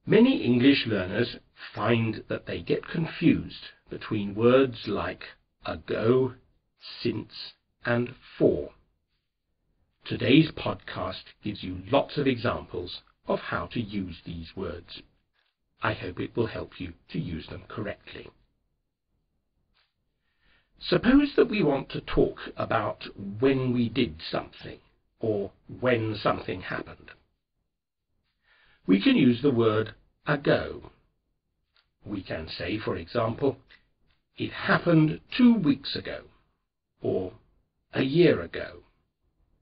Many English learners find that they get confused between words like ago, since, and for. Today's podcast gives you lots of examples of how to use these words. I hope it will help you to use them correctly. Suppose that we want to talk about when we did something, or when something happened. We can use the word ago. We can say, for example, it happened 2 weeks ago, or a year ago,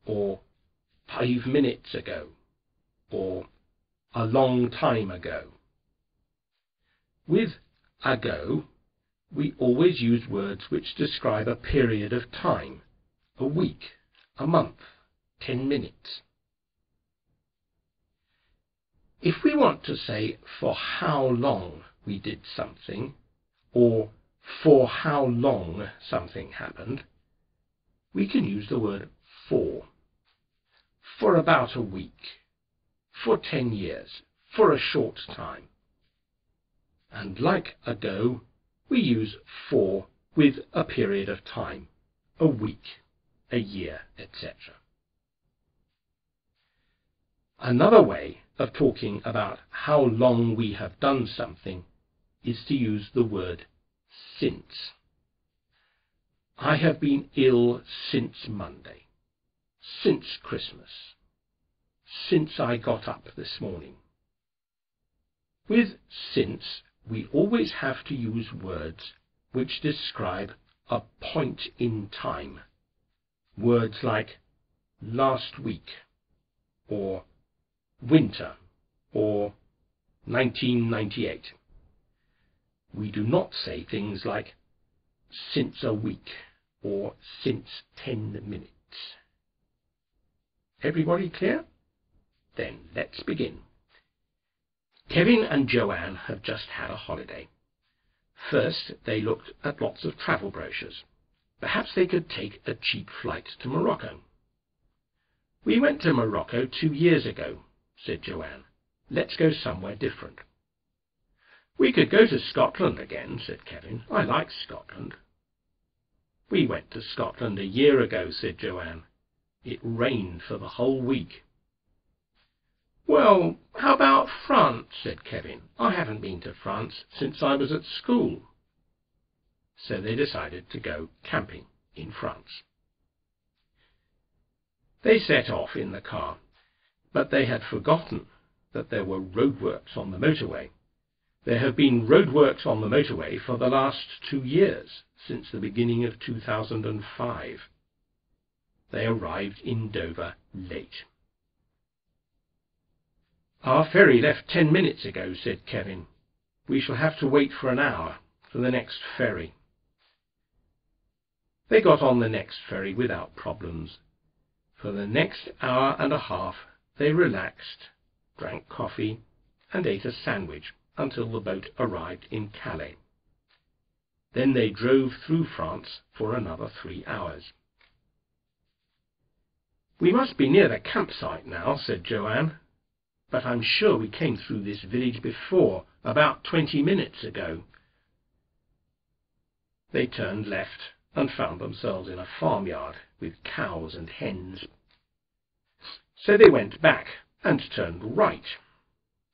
or 5 minutes ago, or a long time ago. With ago, we always use words which describe a period of time, a week, a month, 10 minutes. If we want to say for how long we did something, or for how long something happened, we can use the word for. For about a week, for 10 years, for a short time. And like ago, we use for with a period of time, a week, a year, etc. Another way of talking about how long we have done something is to use the word since. I have been ill since Monday, since Christmas, since I got up this morning. With since, we always have to use words which describe a point in time. Words like last week, or winter, or 1998. We do not say things like since a week, or since 10 minutes. Everybody clear? Then let's begin. Kevin and Joanne have just had a holiday. First, they looked at lots of travel brochures. Perhaps they could take a cheap flight to Morocco. We went to Morocco 2 years ago, said Joanne. Let's go somewhere different. We could go to Scotland again, said Kevin. I like Scotland. We went to Scotland a year ago, said Joanne. It rained for the whole week. Well, how about France, said Kevin. I haven't been to France since I was at school. So they decided to go camping in France. They set off in the car, but they had forgotten that there were roadworks on the motorway. There have been roadworks on the motorway for the last 2 years, since the beginning of 2005. They arrived in Dover late. Our ferry left 10 minutes ago, said Kevin. We shall have to wait for an hour for the next ferry. They got on the next ferry without problems. For the next hour and a half, they relaxed, drank coffee, and ate a sandwich until the boat arrived in Calais. Then they drove through France for another 3 hours. We must be near the campsite now, said Joanne. But I'm sure we came through this village before, about 20 minutes ago. They turned left and found themselves in a farmyard with cows and hens. So they went back and turned right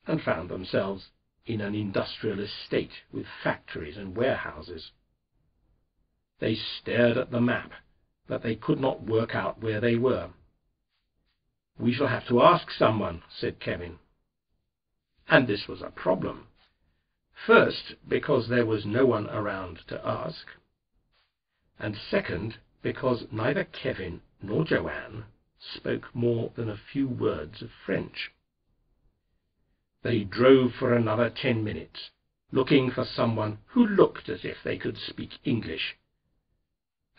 and found themselves in an industrial estate with factories and warehouses. They stared at the map, but they could not work out where they were. We shall have to ask someone, said Kevin. And this was a problem. First, because there was no one around to ask. And second, because neither Kevin nor Joanne spoke more than a few words of French. They drove for another 10 minutes, looking for someone who looked as if they could speak English.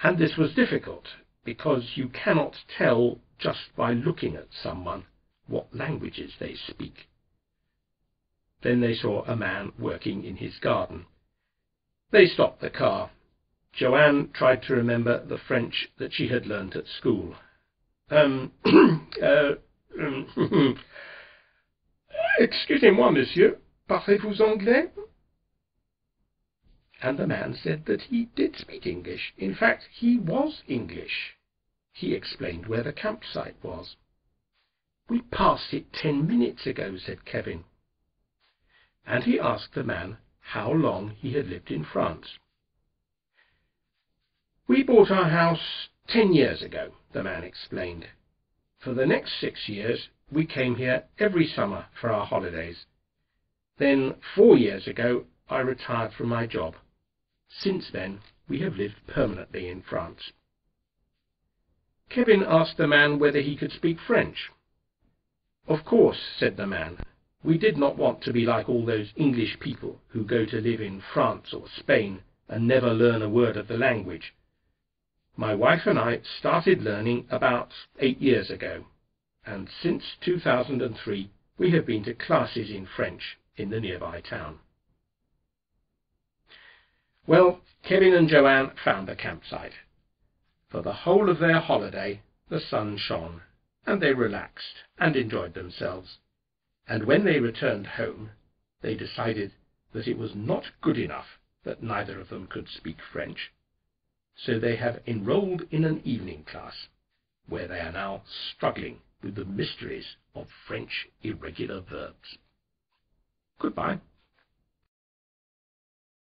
And this was difficult, because you cannot tell just by looking at someone what languages they speak. Then they saw a man working in his garden. They stopped the car. Joanne tried to remember the French that she had learnt at school. Excusez-moi, monsieur. Parlez-vous anglais? And the man said that he did speak English. In fact, he was English. He explained where the campsite was. We passed it 10 minutes ago, said Kevin. And he asked the man how long he had lived in France. We bought our house 10 years ago, the man explained. For the next 6 years, we came here every summer for our holidays. Then 4 years ago, I retired from my job. Since then, we have lived permanently in France. Kevin asked the man whether he could speak French. Of course, said the man. We did not want to be like all those English people who go to live in France or Spain and never learn a word of the language. My wife and I started learning about 8 years ago, and since 2003 we have been to classes in French in the nearby town. Well, Kevin and Joanne found the campsite. For the whole of their holiday the sun shone, and they relaxed and enjoyed themselves. And when they returned home, they decided that it was not good enough that neither of them could speak French. So they have enrolled in an evening class, where they are now struggling with the mysteries of French irregular verbs. Goodbye.